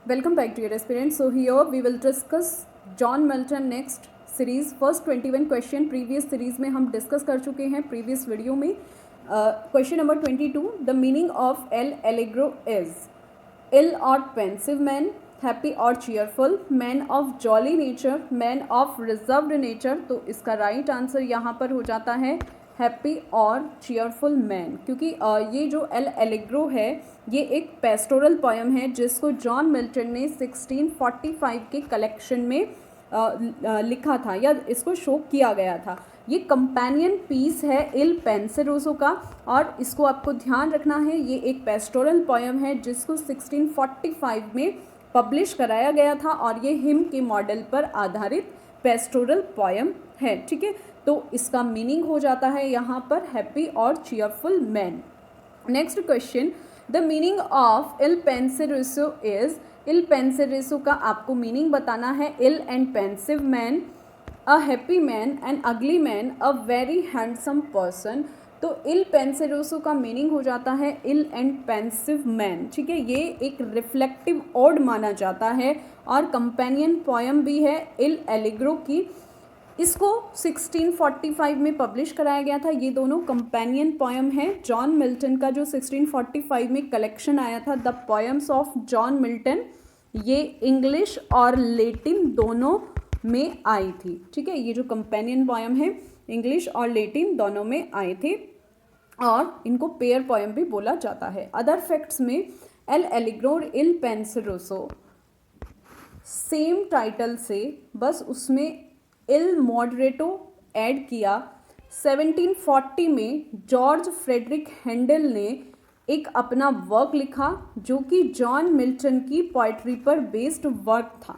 Welcome back to your aspirants. So here we will discuss John Milton next series. First 21 question previous series में हम discuss कर चुके हैं previous video में. Question number 22. The meaning of El Allegro is ill or pensive man, happy or cheerful, man of jolly nature, man of reserved nature. तो इसका right answer यहाँ पर हो जाता है हैप्पी और चीयरफुल मैन, क्योंकि ये जो एल एलेग्रो है ये एक पेस्टोरल पोएम है जिसको जॉन मिल्टन ने 1645 के कलेक्शन में लिखा था या इसको शो किया गया था. ये कंपेनियन पीस है इल पेंसेरोसो का और इसको आपको ध्यान रखना है. ये एक पेस्टोरल पोएम है जिसको 1645 में पब्लिश कराया गया था और ये हिम के मॉडल पर आधारित पेस्टोरल पोएम है. ठीक है, तो इसका मीनिंग हो जाता है यहाँ पर हैप्पी और cheerful man. Next question, the meaning of Il Penseroso is. Il Penseroso का आपको मीनिंग बताना है. Ill and pensive man, a happy man, an ugly man, a very handsome person. तो इल पेंसेरोसो का मीनिंग हो जाता है इल एंड पेंसिव मैन. ठीक है, ये एक रिफ्लेक्टिव ओड माना जाता है और कंपेनियन पोएम भी है इल एलेग्रो की. इसको 1645 में पब्लिश कराया गया था. ये दोनों कंपेनियन पोएम है जॉन मिल्टन का जो 1645 में कलेक्शन आया था the poems of John Milton. ये इंग्लिश और लेटिन दोनों में आई थी. ठीक है, ये जो कंपेनियन पोएम है इंग्लिश और लेटिन दोनों में आए थे और इनको पेयर पोएम भी बोला जाता है. अदर फैक्ट्स में एल एलेग्रो इल पेंसेरोसो सेम टाइटल से, बस उसमें इल मॉडरेटो ऐड किया. 1740 में जॉर्ज फ्रेडरिक हैंडल ने एक अपना वर्क लिखा जो कि जॉन मिल्टन की पोइट्री पर बेस्ड वर्क था.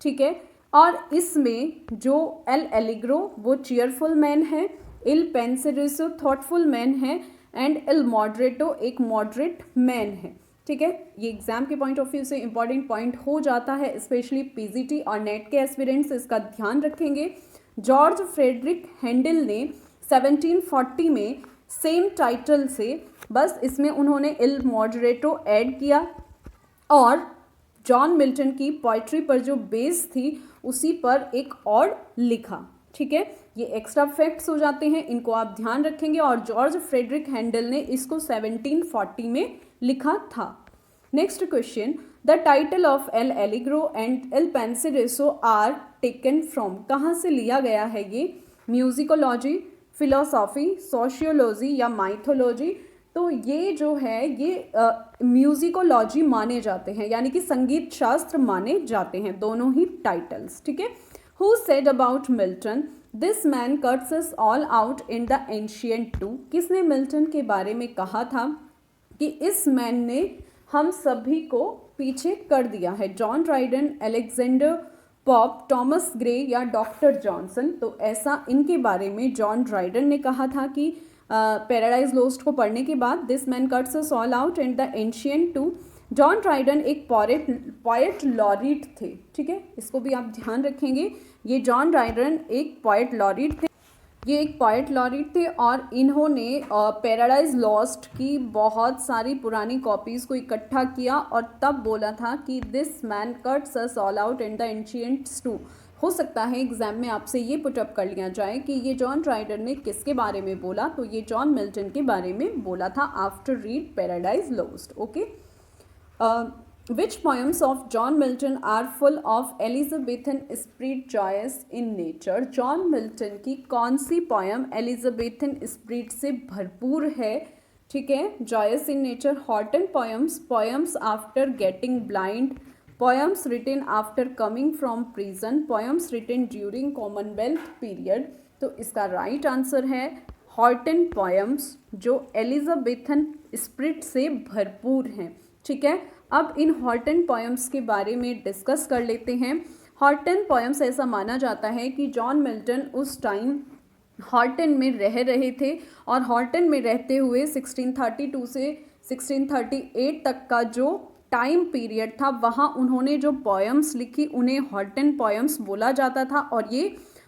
ठीक है, और इसमें जो एल एलेग्रो वो चीयरफुल मैन है, इल पेंसेरोसो थॉटफुल मैन है एंड इल मॉडरेटो एक मॉडरेट मैन है. ठीक है, ये एग्जाम के पॉइंट ऑफ व्यू से इंपॉर्टेंट पॉइंट हो जाता है, स्पेशली पीजीटी और नेट के एस्पिरेंट्स इसका ध्यान रखेंगे. जॉर्ज फ्रेडरिक हैंडल ने 1740 में सेम टाइटल से, बस इसमें उन्होंने इल मॉडरेटो ऐड किया और जॉन मिल्टन की पोइट्री पर जो बेस थी उसी पर एक और लिखा. ठीक है, ये एक्स्ट्रा फैक्ट्स हो जाते हैं, इनको आप ध्यान रखेंगे. और जॉर्ज फ्रेडरिक हैंडल ने इसको 1740 में लिखा था. Next question, the title of L'Allegro and Il Penseroso are taken from. कहाँ से लिया गया है ये? म्यूजिकोलॉजी, फिलोसॉफी, सोशियोलॉजी या माइथोलॉजी. तो ये जो है ये म्यूजिकोलॉजी माने जाते हैं, यानी कि संगीत शास्त्र माने जाते हैं दोनों ही टाइटल्स. ठीक है. Who said about Milton, this man cuts us all out in the ancient too. किसने मिल्टन के बारे में कहा था कि इस मैन ने हम सभी को पीछे कर दिया है? John Dryden, Alexander Pope, Thomas Gray या डॉक्टर जॉनसन. तो ऐसा इनके बारे में जॉन ड्राइडन ने कहा था कि पैराडाइज लोस्ट को पढ़ने के बाद this man cuts us all out in the ancient too. John Dryden एक पोएट लॉरिट थे. ठीक है, इसको भी आप ध्यान रखेंगे. ये जॉन ड्राइडन एक पोएट लॉरिट थे. ये एक पोएट लॉरिट थे और इन्होंने पैराडाइज लॉस्ट की बहुत सारी पुरानी कॉपीज़ को इकट्ठा किया और तब बोला था कि this man cuts us all out in the ancients too. हो सकता है एग्जाम में आपसे ये पुटअप कर लिया जाए कि ये जॉन ड्राइडन ने किसके बारे में बोला. तो ये जॉन मिल्टन के बारे में बोला था after read paradise lost. Okay. Which poems of John Milton are full of Elizabethan spirit, joyous in nature? John Milton की कौन सी पोएम एलिजाबेथन स्पिरिट से भरपूर है? ठीक है, joyous in nature, Horton poems, poems after getting blind, poems written after coming from prison, poems written during Commonwealth period. तो इसका right answer है हॉर्टन पोएम्स जो एलिजाबेथन स्पिरिट से भरपूर हैं. ठीक है, अब इन हॉर्टन पोएम्स के बारे में डिस्कस कर लेते हैं. हॉर्टन पोएम्स ऐसा माना जाता है कि जॉन मिल्टन उस टाइम हॉर्टन में रह रहे थे और हॉर्टन में रहते हुए 1632 से 1638 तक का जो टाइम पीरियड था वहाँ उन्होंने जो पोएम्स लिखी उन्हें हॉर्टन पोएम्स बोला जाता था. और ये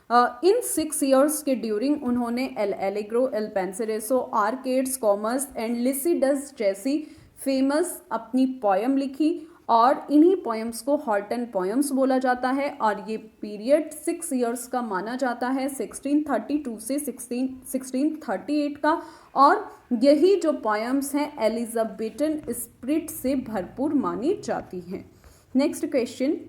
इन 6 ईयर्स के ड्यूरिंग उन्होंने L'Allegro, Il Penseroso, Arcades, Comus and Lycidas जैसी फेमस अपनी पोएम लिखी और इन्हीं पोएम्स को हॉटन पोएम्स बोला जाता है और ये पीरियड 6 ईयर्स का माना जाता है, 1632 से 1638 का। और यही जो पोएम्स हैं एलिजाबेथन स्पिरिट से भरपूर मानी जाती हैं। Next question,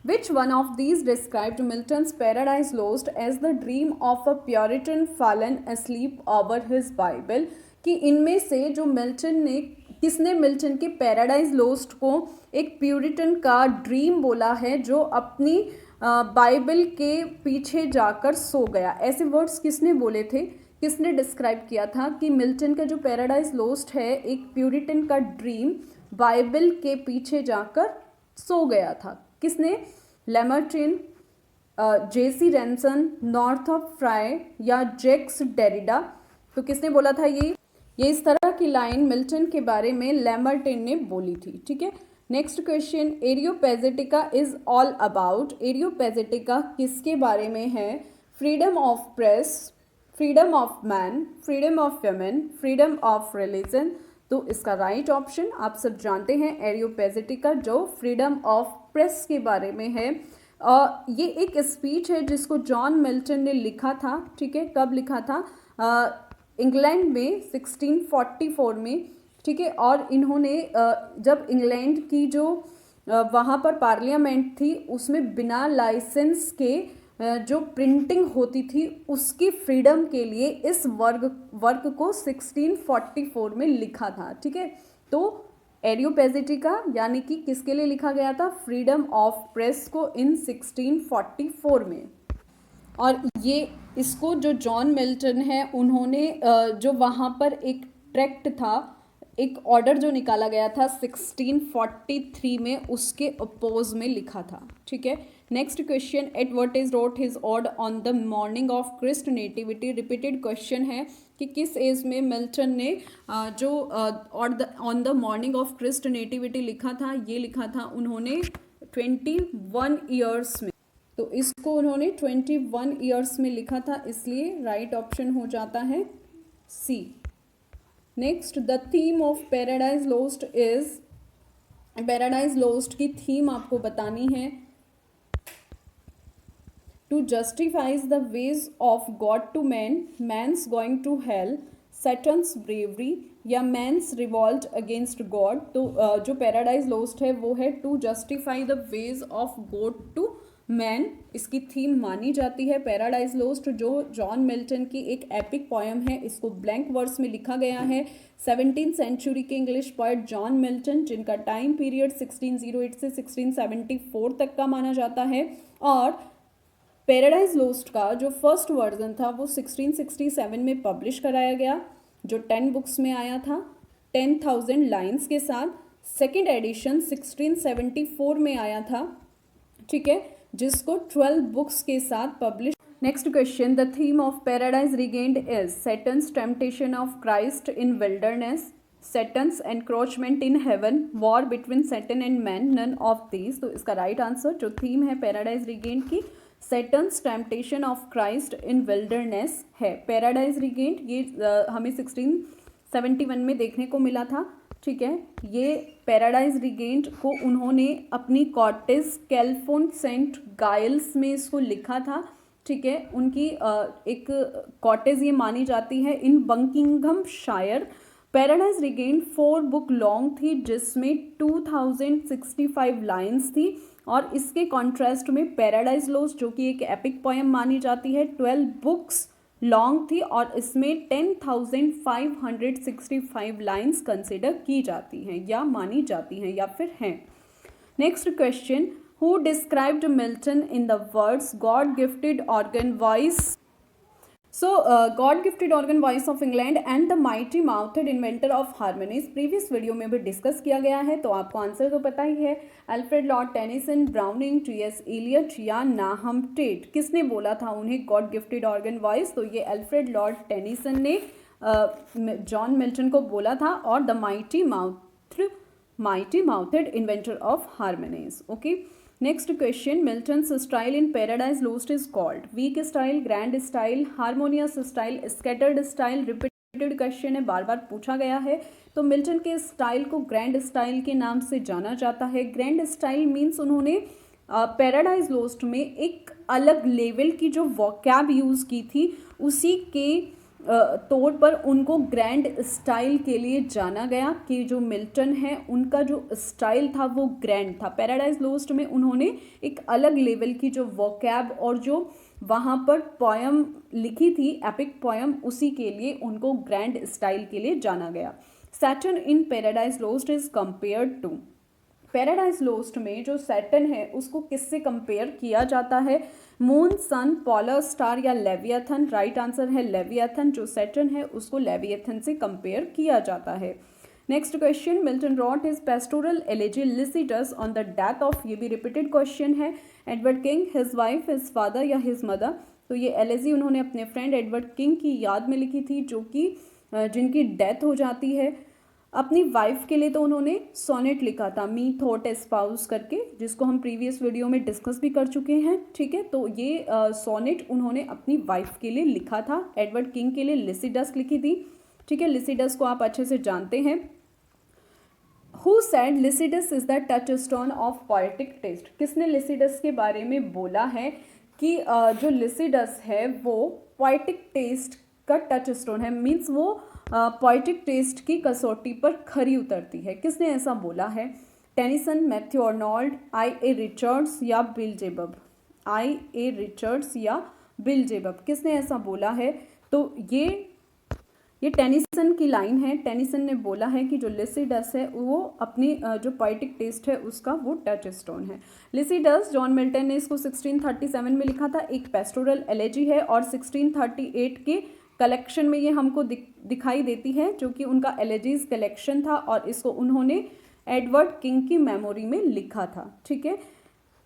Which one of these described Milton's Paradise Lost as the dream of a Puritan fallen asleep over his Bible? कि इनमें से जो किसने मिल्टन के पैराडाइज लोस्ट को एक प्यूरिटन का ड्रीम बोला है जो अपनी बाइबल के पीछे जाकर सो गया? ऐसे वर्ड्स किसने बोले थे, किसने डिस्क्राइब किया था कि मिल्टन का जो पैराडाइज लोस्ट है एक प्यूरिटन का ड्रीम बाइबल के पीछे जाकर सो गया था? किसने? लैमर्टिन, जेसी रेंसन, नॉर्थअप फ्राई या जैक्स डेरिडा? तो किसने बोला था ये इस तरह की लाइन मिल्टन के बारे में लैमर्टिन ने बोली थी। ठीक है। Next question, Areopagitica is all about. Areopagitica किसके बारे में है? Freedom of press, freedom of man, freedom of women, freedom of religion. तो इसका राइट ऑप्शन आप सब जानते हैं एरियोपैजिटिका जो फ्रीडम ऑफ प्रेस के बारे में है। ये एक स्पीच है जिसको जॉन मिल्टन ने लिखा था। ठीक है, कब लिखा था? इंग्लैंड में 1644 में। ठीक है, और इन्होंने जब इंग्लैंड की जो वहाँ पर पार्लियामेंट थी उसमें बिना लाइसेंस के जो प्रिंटिंग होती थी उसकी फ्रीडम के लिए इस वर्क को 1644 में लिखा था। ठीक है, तो एरियोपैजिटिका यानी कि किसके लिए लिखा गया था? फ्रीडम ऑफ प्रेस को इन 1644 में। और ये इसको जो जॉन मिल्टन है उन्होंने जो वहाँ पर एक ट्रैक्ट था, एक ऑर्डर जो निकाला गया था 1643 में, उसके अपोज में लिखा था। ठीक है। Next question, advertise wrote his ode on the morning of Christ nativity. Repeated question है कि किस एज में मिल्टन ने जो on the morning of Christ nativity लिखा था? ये लिखा था उन्होंने 21 ईयर्स में। तो इसको उन्होंने 21 ईयर्स में लिखा था, इसलिए राइट ऑप्शन हो जाता है C. Next, the theme of Paradise Lost is. Paradise Lost की थीम आपको बतानी है। To justifies the ways of God to man, man's going to hell, Satan's bravery या मैन्स रिवॉल्ट अगेंस्ट गॉड। तो जो पैराडाइज लोस्ट है वो है to justify the ways of God to man. इसकी थीम मानी जाती है पैराडाइज लोस्ट, जो जॉन मिल्टन की एक एपिक पोएम है। इसको ब्लैंक वर्स में लिखा गया है 17th सेंचुरी के इंग्लिश पोएट जॉन मिल्टन, जिनका टाइम पीरियड 1608 से 1674 तक का माना जाता है। और पैराडाइज लोस्ट का जो फर्स्ट वर्जन था वो 1667 में पब्लिश कराया गया, जो 10 बुक्स में आया था 10,000 लाइन्स के साथ। सेकेंड एडिशन 1674 में आया था। ठीक है, जिसको 12 बुक्स के साथ publish. Next question, the theme of Paradise Regained is Satan's temptation of Christ in wilderness, Satan's encroachment in heaven, war between Satan and man, none of these. तो इसका राइट आंसर जो थीम है Paradise Regained की, Satan's temptation of Christ in wilderness है। Paradise Regained ये हमें 1671 में देखने को मिला था। ठीक है, ये पैराडाइज रिगेन्ड को उन्होंने अपनी कॉटेज कैल्फोन सेंट गाइल्स में इसको लिखा था। ठीक है, उनकी एक कॉटेज ये मानी जाती है इन बकिंघम शायर। पैराडाइज रिगेन्ड 4 बुक लॉन्ग थी, जिसमें 2065 लाइन्स थी। और इसके कॉन्ट्रास्ट में पैराडाइज लोस्ट जो कि एक एपिक पोएम मानी जाती है 12 बुक्स लॉन्ग थी और इसमें 10,565 लाइन्स कंसिडर की जाती हैं या मानी जाती हैं या फिर हैं। Next question, who described Milton in the words God gifted organ voice. So God gifted organ voice of England and the mighty mouthed inventor of harmonies previous video में भी डिस्कस किया गया है, तो आपको आंसर तो पता ही है। Alfred Lord Tennyson, Browning, T S. Eliot या नाहम टेट। किसने बोला था उन्हें गॉड गिफ्टेड ऑर्गन वॉइस? तो ये अल्फ्रेड लॉर्ड टेनिसन ने जॉन मिल्टन को बोला था। और the mighty mouthed inventor of harmonies. Okay, next question, Milton's style in Paradise Lost is called weak style, grand style, harmonious style, scattered style, repeated question है, बार बार पूछा गया है। तो मिल्टन के स्टाइल को ग्रैंड स्टाइल के नाम से जाना जाता है। ग्रैंड स्टाइल मीन्स उन्होंने पैराडाइज लोस्ट में एक अलग लेवल की जो वोकैब यूज़ की थी, उसी के तौर पर उनको ग्रैंड स्टाइल के लिए जाना गया कि जो मिल्टन है उनका जो स्टाइल था वो ग्रैंड था। पैराडाइज लोस्ट में उन्होंने एक अलग लेवल की जो वोकैब और जो वहाँ पर पोयम लिखी थी, एपिक पोयम, उसी के लिए उनको ग्रैंड स्टाइल के लिए जाना गया। Saturn in Paradise Lost is compared to, Paradise Lost में जो सैटर्न है उसको किससे कंपेयर किया जाता है? मून, सन, पोलर स्टार या लेवियाथन। राइट आंसर है लेवियाथन। जो सैटर्न है उसको लेवियाथन से कंपेयर किया जाता है। Next question, Milton wrote his pastoral elegy Lycidas on the death of, ये भी रिपीटेड क्वेश्चन है, Edward King, his wife, his father या हिज मदर। तो ये एलेजी उन्होंने अपने फ्रेंड एडवर्ड किंग की याद में लिखी थी, जो कि जिनकी डेथ हो जाती है। अपनी वाइफ के लिए तो उन्होंने सोनेट लिखा था, मी थॉट एस्पाउस करके, जिसको हम प्रीवियस वीडियो में डिस्कस भी कर चुके हैं। ठीक है, तो ये सोनेट उन्होंने अपनी वाइफ के लिए लिखा था। एडवर्ड किंग के लिए लिसिडस लिखी थी। ठीक है, लिसिडस को आप अच्छे से जानते हैं। Who said Lycidas is the touchstone of poetic taste, किसने लिसिडस के बारे में बोला है कि जो लिसिडस है वो पोएटिक टेस्ट का टच स्टोन है, मीन्स वो पोएटिक टेस्ट की कसौटी पर खरी उतरती है। किसने ऐसा बोला है? Tennyson, Matthew Arnold, IA. Richards या बिल जेबब। आई.ए. रिचर्ड्स या बिल जेबब, किसने ऐसा बोला है? तो ये टेनिसन की लाइन है। टेनिसन ने बोला है कि जो लिसिडस है वो अपनी जो पोएटिक टेस्ट है उसका वो टच स्टोन है। लिसिडस, जॉन मिल्टन ने इसको 1637 में लिखा था, एक पेस्टोरल एलेजी है और 1638 के कलेक्शन में ये हमको दिखाई देती है, जो कि उनका एलेजीज कलेक्शन था और इसको उन्होंने एडवर्ड किंग की मेमोरी में लिखा था। ठीक है,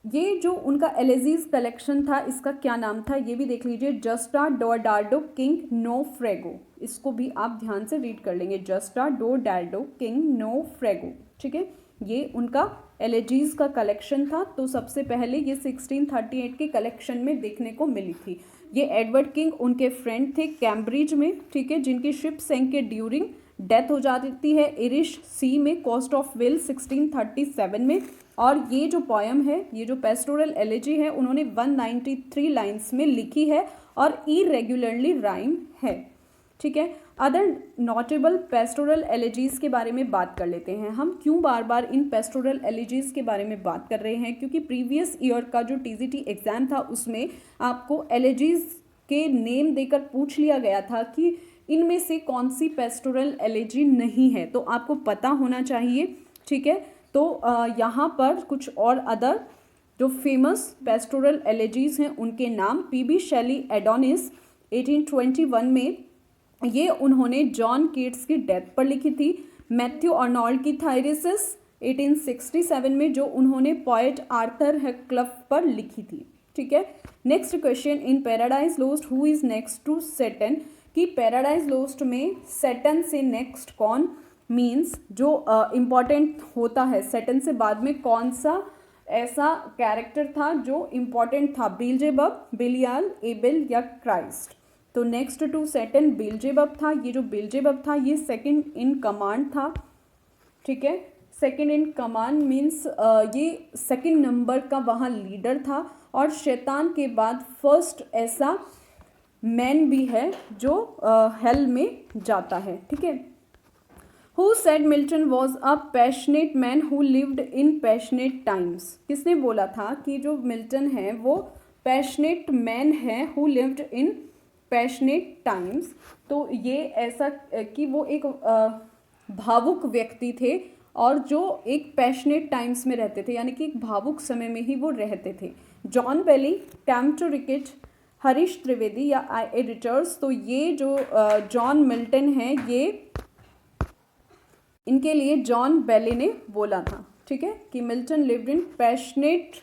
ये जो उनका एलेजीज कलेक्शन था इसका क्या नाम था ये भी देख लीजिए, जस्टा डोडार्डो किंग नो फ्रेगो। इसको भी आप ध्यान से रीड कर लेंगे, जस्टा डोडार्डो किंग नो फ्रेगो। ठीक है, ये उनका एलेजीज का कलेक्शन था। तो सबसे पहले ये 1638 के कलेक्शन में देखने को मिली थी। ये एडवर्ड किंग उनके फ्रेंड थे कैम्ब्रिज में, ठीक है, जिनकी शिप सैंक के ड्यूरिंग डेथ हो जाती है इरिश सी में, कोस्ट ऑफ वेल 1637 में। और ये जो पोयम है, ये जो पेस्टोरल एलेजी है, उन्होंने 193 लाइन्स में लिखी है और इरेगुलरली राइम है। ठीक है, अदर नोटेबल पेस्टोरल एलेजीज के बारे में बात कर लेते हैं हम। क्यों बार बार इन पेस्टोरल एलेजीज के बारे में बात कर रहे हैं? क्योंकि प्रीवियस ईयर का जो टीजीटी एग्जाम था उसमें आपको एलेजीज के नेम देकर पूछ लिया गया था कि इनमें से कौन सी पेस्टोरल एलेजी नहीं है, तो आपको पता होना चाहिए। ठीक है, तो यहाँ पर कुछ और अदर जो फेमस पेस्टोरल एलेजीज हैं उनके नाम, पीबी शेली एडोनिस 1821 में, ये उन्होंने जॉन कीट्स की डेथ पर लिखी थी। मैथ्यू आर्नोल्ड की थायरेसिस 1867 में, जो उन्होंने पोएट आर्थर हैक्लफ पर लिखी थी। ठीक है, next question, in Paradise Lost who is next to Saturn, कि पैराडाइज लोस्ट में सैटर्न से नेक्स्ट कौन, मीन्स जो इम्पॉर्टेंट होता है, सैटर्न से बाद में कौन सा ऐसा कैरेक्टर था जो इम्पॉर्टेंट था, बेल्जेबब, बेलियाल, एबेल या क्राइस्ट। तो नेक्स्ट टू सैटर्न बेल्जेबब था। ये जो बेल्जेबब था ये सेकंड इन कमांड था। ठीक है, सेकंड इन कमांड मीन्स ये सेकंड नंबर का वहाँ लीडर था और शैतान के बाद फर्स्ट ऐसा मैन भी है जो हेल में जाता है। ठीक है, who said Milton was a passionate man who lived in passionate times, किसने बोला था कि जो मिल्टन है वो पैशनेट मैन है who lived in passionate times. तो ये ऐसा कि वो एक भावुक व्यक्ति थे और जो एक पैशनेट टाइम्स में रहते थे, यानी कि एक भावुक समय में ही वो रहते थे। जॉन बेली, टैम्टो रिकेट, हरीश त्रिवेदी या आई.ए. रिचर्ड्स। तो ये जो जॉन मिल्टन है, ये इनके लिए जॉन बेली ने बोला था। ठीक है, कि Milton lived in passionate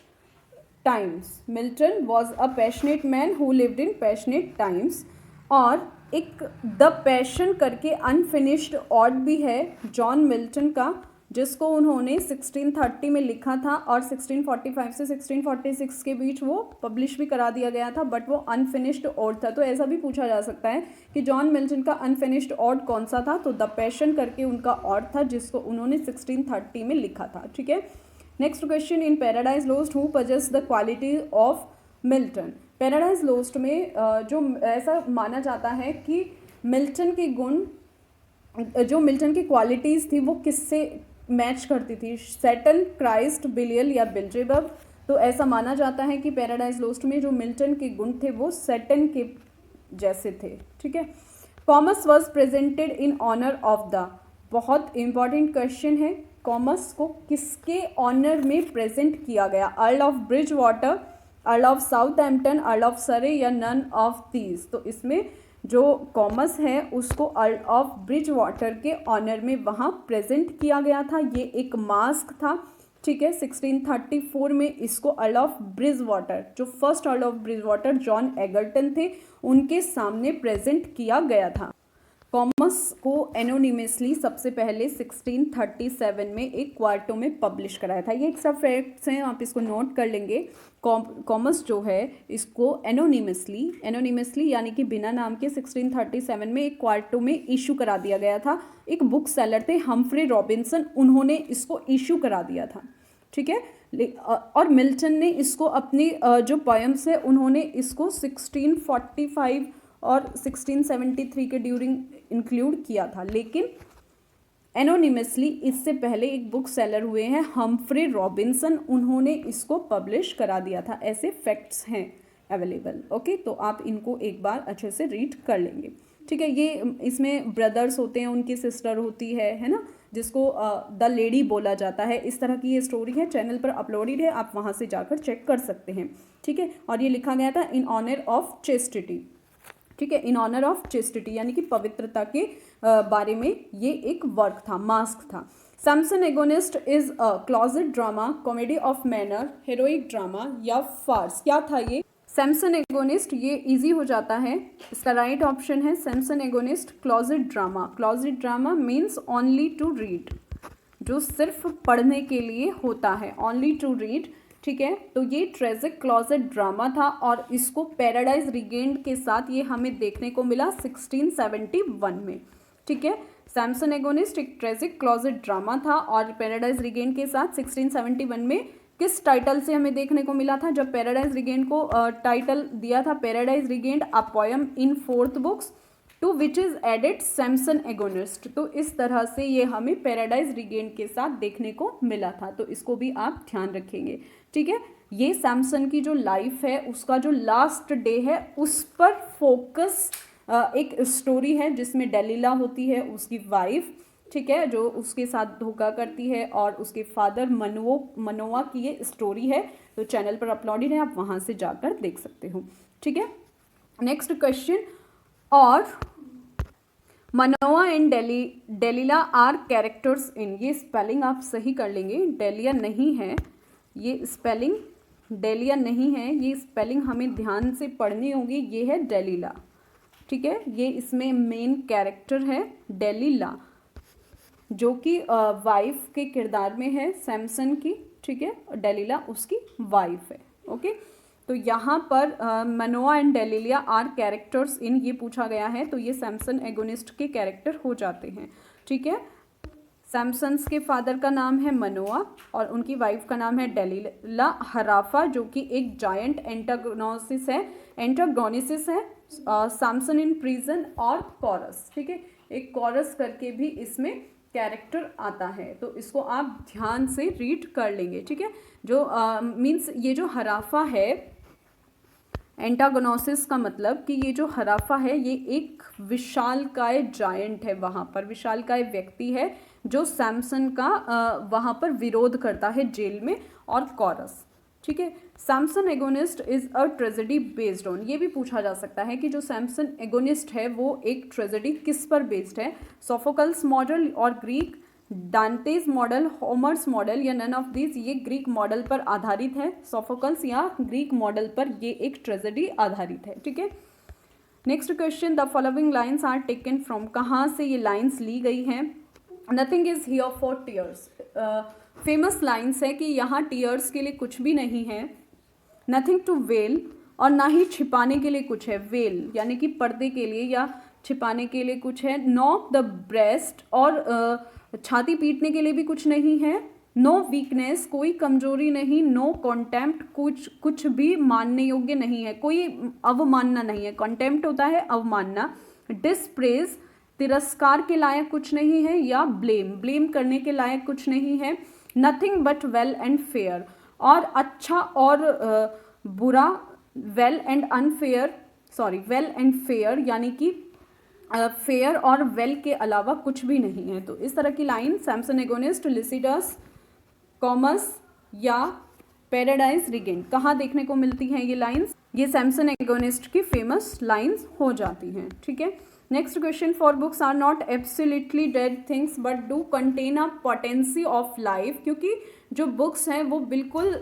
times, Milton was a passionate man who lived in passionate times. और एक द पैशन करके अनफिनिश्ड ऑड भी है जॉन मिल्टन का, जिसको उन्होंने 1630 में लिखा था और 1645 से 1646 के बीच वो पब्लिश भी करा दिया गया था, बट वो अनफिनिश्ड ऑड था। तो ऐसा भी पूछा जा सकता है कि जॉन मिल्टन का अनफिनिश्ड ऑड कौन सा था, तो द पैशन करके उनका ऑड था जिसको उन्होंने 1630 में लिखा था। ठीक है, next question, in Paradise Lost who possess the quality of Milton. Paradise Lost में जो ऐसा माना जाता है कि मिल्टन के गुण, जो मिल्टन की क्वालिटीज़ थी वो किससे मैच करती थी, सैटन, क्राइस्ट, बिलियल या बिल्जेबब। तो ऐसा माना जाता है कि पैराडाइज लोस्ट में जो मिल्टन के गुण थे वो सैटन के जैसे थे। ठीक है, Comus was presented in honour of the, बहुत इंपॉर्टेंट क्वेश्चन है, कॉमर्स को किसके ऑनर में प्रेजेंट किया गया, Earl of Bridgewater, Earl of Southampton, Earl of Surrey या नन ऑफ दीज। तो इसमें जो कॉमर्स है उसको अर्ल ऑफ ब्रिज वाटर के ऑनर में वहाँ प्रेजेंट किया गया था। ये एक मास्क था। ठीक है, 1634 में इसको अर्ल ऑफ ब्रिज वाटर, जो first earl of bridge water John Egerton थे, उनके सामने प्रेजेंट किया गया था। कॉमर्स को एनोनिमसली सबसे पहले 1637 में एक क्वार्टो में पब्लिश कराया था। ये एक सब फैक्ट्स हैं, आप इसको नोट कर लेंगे। कॉमर्स जो है इसको एनोनिमसली यानी कि बिना नाम के 1637 में एक क्वार्टो में इशू करा दिया गया था। एक बुक सेलर थे हम्फ्रे रॉबिन्सन, उन्होंने इसको इशू करा दिया था। ठीक है, और मिल्टन ने इसको अपनी जो पोएम्स है उन्होंने इसको 1645 और 1673 के ड्यूरिंग इंक्लूड किया था, लेकिन एनोनिमसली इससे पहले एक बुक सेलर हुए हैं हम्फ्रे रॉबिन्सन, उन्होंने इसको पब्लिश करा दिया था। ऐसे फैक्ट्स हैं अवेलेबल। ओके, तो आप इनको एक बार अच्छे से रीड कर लेंगे। ठीक है, ये इसमें ब्रदर्स होते हैं, उनकी सिस्टर होती है ना, जिसको द लेडी बोला जाता है। इस तरह की ये स्टोरी है, चैनल पर अपलोडेड है, आप वहाँ से जाकर चेक कर सकते हैं। ठीक है, और ये लिखा गया था इन ऑनर ऑफ चेस्टिटी। ठीक है, इन ऑनर ऑफ चेस्टिटी यानी कि पवित्रता के बारे में ये एक वर्क था, मास्क था। Samson agonist is a closet drama, comedy of manner, heroic drama या फार्स। क्या था ये सैमसन एगोनिस्ट? ये इजी हो जाता है, इसका राइट ऑप्शन है Samson Agonistes closet drama. Closet drama means only to read, जो सिर्फ पढ़ने के लिए होता है, ओनली टू रीड। ठीक है, तो ये ट्रेजिक क्लोजेट ड्रामा था और इसको पैराडाइज रिगेन्ड के साथ ये हमें देखने को मिला 1671 में। ठीक है, सैमसन एगोनिस्ट एक ट्रेजिक क्लोजेट ड्रामा था और पैराडाइज रिगेन्ड के साथ 1671 में किस टाइटल से हमें देखने को मिला था? जब पैराडाइज रिगेन्ड को टाइटल दिया था Paradise Regained a poem in 4th books to which is added Samson Agonistes. तो इस तरह से ये हमें पैराडाइज रिगेन्ड के साथ देखने को मिला था, तो इसको भी आप ध्यान रखेंगे। ठीक है, ये सैमसन की जो लाइफ है उसका जो लास्ट डे है उस पर फोकस एक स्टोरी है जिसमें डेलिला होती है उसकी वाइफ, ठीक है, जो उसके साथ धोखा करती है, और उसके फादर मनोवा की ये स्टोरी है। तो चैनल पर अपलोडेड है, आप वहाँ से जाकर देख सकते हो। ठीक है, नेक्स्ट क्वेश्चन, और मनोवा एंड डेलिला आर कैरेक्टर्स इन, ये स्पेलिंग आप सही कर लेंगे, डेलिया नहीं है, ये स्पेलिंग डेलिया नहीं है, ये स्पेलिंग हमें ध्यान से पढ़नी होगी, ये है डेलिला। ठीक है, ये इसमें मेन कैरेक्टर है डेलिला, जो कि वाइफ के किरदार में है सैमसन की। ठीक है, डेलिला उसकी वाइफ है। ओके, तो यहाँ पर मनोआ एंड डेलिला आर कैरेक्टर्स इन ये पूछा गया है, तो ये सैमसन एगोनिस्ट के कैरेक्टर हो जाते हैं। ठीक है, सैमसन्स के फादर का नाम है मनोआ और उनकी वाइफ का नाम है डेलिला हराफा, जो कि एक जायंट एंटागोनिसिस है सैमसन इन प्रिजन और कॉरस। ठीक है, एक कॉरस करके भी इसमें कैरेक्टर आता है, तो इसको आप ध्यान से रीड कर लेंगे। ठीक है, जो मीन्स ये जो हराफा है, एंटागोनोसिस का मतलब कि ये जो हराफा है ये एक विशालकाय जायंट है, वहाँ पर विशालकाय व्यक्ति है जो सैमसन का वहाँ पर विरोध करता है जेल में, और कॉरस। ठीक है, Samson agonist is a tragedy based on, ये भी पूछा जा सकता है कि जो सैमसन एगोनिस्ट है वो एक ट्रेजेडी किस पर बेस्ड है? सोफोकल्स मॉडल और ग्रीक, डांटेज मॉडल, होमर्स मॉडल या नन ऑफ दिस। ये ग्रीक मॉडल पर आधारित है, सोफोकल्स या ग्रीक मॉडल पर ये एक ट्रेजेडी आधारित है। ठीक है, next question, the following lines are taken from, कहाँ से ये लाइन्स ली गई हैं? Nothing is here for tears. Famous lines है कि यहाँ टीयर्स के लिए कुछ भी नहीं है। नथिंग टू वेल, और ना ही छिपाने के लिए कुछ है। वेल यानी कि पर्दे के लिए या छिपाने के लिए कुछ है। नॉक द ब्रेस्ट, और छाती पीटने के लिए भी कुछ नहीं है। नो वीकनेस, कोई कमजोरी नहीं। नो कॉन्टेम्प्ट, कुछ भी मानने योग्य नहीं है, कोई अवमानना नहीं है। कॉन्टेम्प्ट होता है अवमानना। डिस्प्रेज, तिरस्कार के लायक कुछ नहीं है। या ब्लेम करने के लायक कुछ नहीं है। Nothing but well and fair, और अच्छा और बुरा। Well and unfair, well and fair यानी कि फेयर और वेल के अलावा कुछ भी नहीं है। तो इस तरह की line Samson Agonistes, Lycidas, Comus या पैराडाइज रिगेंड कहाँ देखने को मिलती हैं ये लाइंस? ये सैमसन एगोनिस्ट की फेमस लाइंस हो जाती हैं। ठीक है, next question, for books are not absolutely dead things but do contain a potency of life, क्योंकि जो बुक्स हैं वो बिल्कुल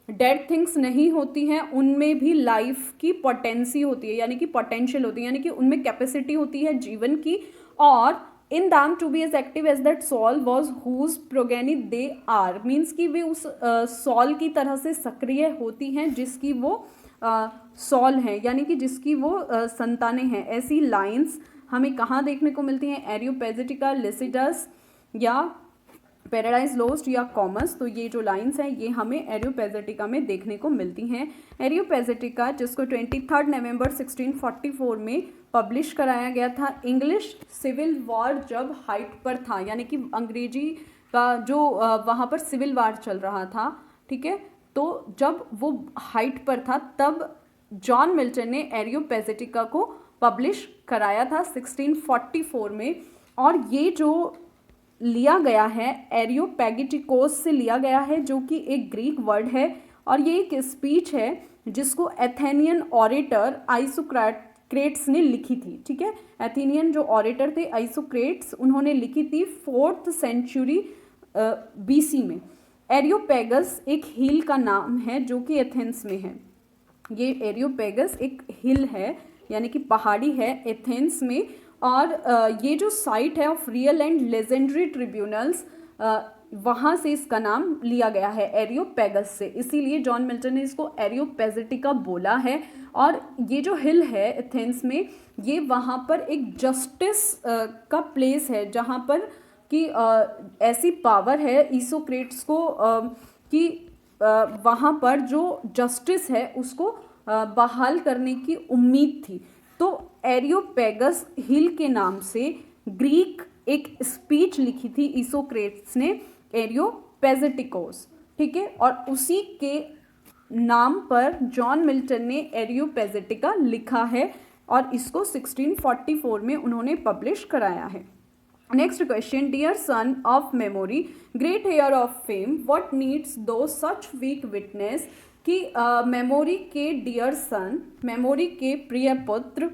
डेड थिंग्स नहीं होती हैं, उनमें भी लाइफ की पोटेंसी होती है, यानी कि पोटेंशियल होती है, यानी कि उनमें कैपेसिटी होती है जीवन की। और in them to be as active as that soul was whose progeny they are, means कि वे उस सॉल की तरह से सक्रिय होती हैं जिसकी वो सॉल हैं, यानी कि जिसकी वो संतानें हैं। ऐसी लाइंस हमें कहाँ देखने को मिलती हैं? एरियोपैजिटिका, लिसिडस या पैराडाइज लोस्ट या कॉमस। तो ये जो लाइंस हैं ये हमें एरियोपैजिटिका में देखने को मिलती हैं। एरियोपैजिटिका जिसको 23 नवंबर 1644 में पब्लिश कराया गया था। इंग्लिश सिविल वॉर जब हाइट पर था, यानी कि अंग्रेजी का जो वहाँ पर सिविल वॉर चल रहा था, ठीक है, तो जब वो हाइट पर था तब जॉन मिल्टन ने एरियोपैजिटिका को पब्लिश कराया था 1644 में। और ये जो लिया गया है एरियोपैगिटिकोस से लिया गया है, जो कि एक ग्रीक वर्ड है, और ये एक स्पीच है जिसको एथेनियन ऑरेटर आइसोक्रेट्स ने लिखी थी। ठीक है, एथेनियन जो ऑरेटर थे आइसोक्रेट्स, उन्होंने लिखी थी 4th सेंचुरी BC में। एरियोपैगस एक हिल का नाम है जो कि एथेंस में है। ये एरियोपैगस एक हिल है, यानी कि पहाड़ी है एथेंस में। और ये जो साइट है of real and legendary tribunals, वहाँ से इसका नाम लिया गया है एरियोपैगस से, इसीलिए जॉन मिल्टन ने इसको एरियोपैजिटिका बोला है। और ये जो हिल है एथेंस में, ये वहाँ पर एक जस्टिस का प्लेस है, जहाँ पर कि ऐसी पावर है ईसोक्रेट्स को कि वहाँ पर जो जस्टिस है उसको बहाल करने की उम्मीद थी। तो एरियोपैगस हिल के नाम से ग्रीक एक स्पीच लिखी थी ईसोक्रेट्स ने, एरियोपैजिटिकोस। ठीक है, और उसी के नाम पर जॉन मिल्टन ने एरियोपैजिटिका लिखा है और इसको 1644 में उन्होंने पब्लिश कराया है। Next question, dear son of memory, great heir of fame, what needs thou such weak witness, कि मेमोरी के डियर सन, मेमोरी के प्रिय पुत्र,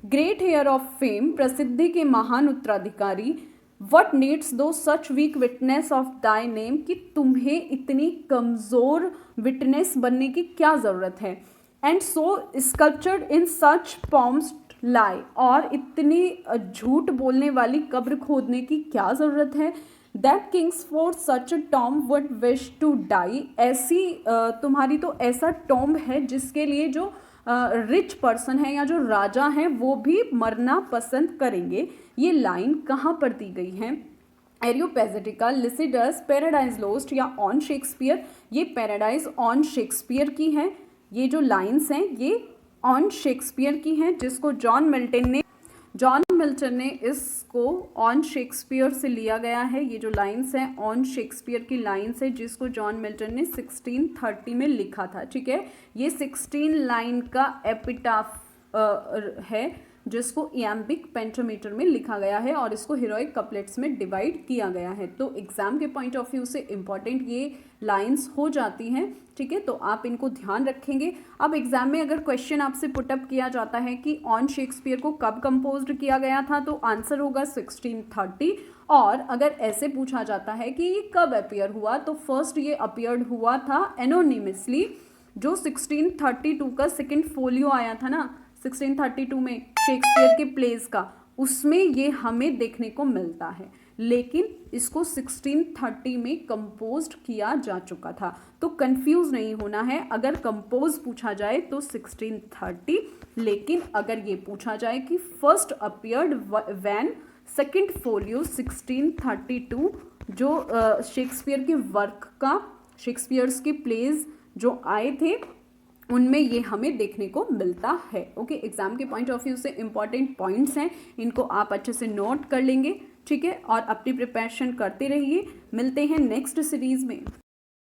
ग्रेट हेयर ऑफ फेम, प्रसिद्धि के महान उत्तराधिकारी, what needs thou such weak witness of thy name, कि तुम्हें इतनी कमज़ोर विटनेस बनने की क्या ज़रूरत है। एंड सो स्कल्पचर्ड इन सच पॉम्स लाई, और इतनी झूठ बोलने वाली कब्र खोदने की क्या ज़रूरत है। That kings for such a tomb would wish to die, ऐसी तुम्हारी तो ऐसा टॉम्ब है जिसके लिए जो रिच पर्सन है या जो राजा हैं वो भी मरना पसंद करेंगे। ये लाइन कहाँ पर दी गई है? एरियोपैजिटिका, लिसिडस, पैराडाइज लोस्ट या ऑन शेक्सपियर। ये पैराडाइज ऑन शेक्सपियर की हैं। ये जो लाइन्स हैं ये ऑन शेक्सपियर की हैं, जिसको जॉन मिल्टन ने इसको ऑन शेक्सपियर से लिया गया है। ये जो लाइन्स हैं ऑन शेक्सपियर की लाइन्स है जिसको जॉन मिल्टन ने 1630 में लिखा था। ठीक है, ये 16 लाइन का एपिटाफ है जिसको इयम्बिक पेंटामीटर में लिखा गया है और इसको हीरोइक कपलेट्स में डिवाइड किया गया है। तो एग्जाम के पॉइंट ऑफ व्यू से इम्पॉर्टेंट ये लाइंस हो जाती हैं। ठीक है, तो आप इनको ध्यान रखेंगे। अब एग्जाम में अगर क्वेश्चन आपसे पुटअप किया जाता है कि ऑन शेक्सपियर को कब कंपोज्ड किया गया था, तो आंसर होगा 1630। और अगर ऐसे पूछा जाता है कि ये कब अपीयर हुआ, तो फर्स्ट ये अपीयर्ड हुआ था एनोनिमसली, जो 1632 का सेकेंड फोलियो आया था ना 1632 में शेक्सपियर के प्लेस का, उसमें ये हमें देखने को मिलता है। लेकिन इसको 1630 में कंपोज्ड किया जा चुका था। तो कंफ्यूज नहीं होना है, अगर कंपोज पूछा जाए तो 1630, लेकिन अगर ये पूछा जाए कि first appeared when second folio 1632, जो शेक्सपियर के वर्क का, शेक्सपियर्स के प्लेज जो आए थे उनमें ये हमें देखने को मिलता है। ओके, एग्जाम के पॉइंट ऑफ व्यू से इंपॉर्टेंट पॉइंट्स हैं, इनको आप अच्छे से नोट कर लेंगे, ठीक है, और अपनी प्रिपरेशन करते रहिए। मिलते हैं नेक्स्ट सीरीज में।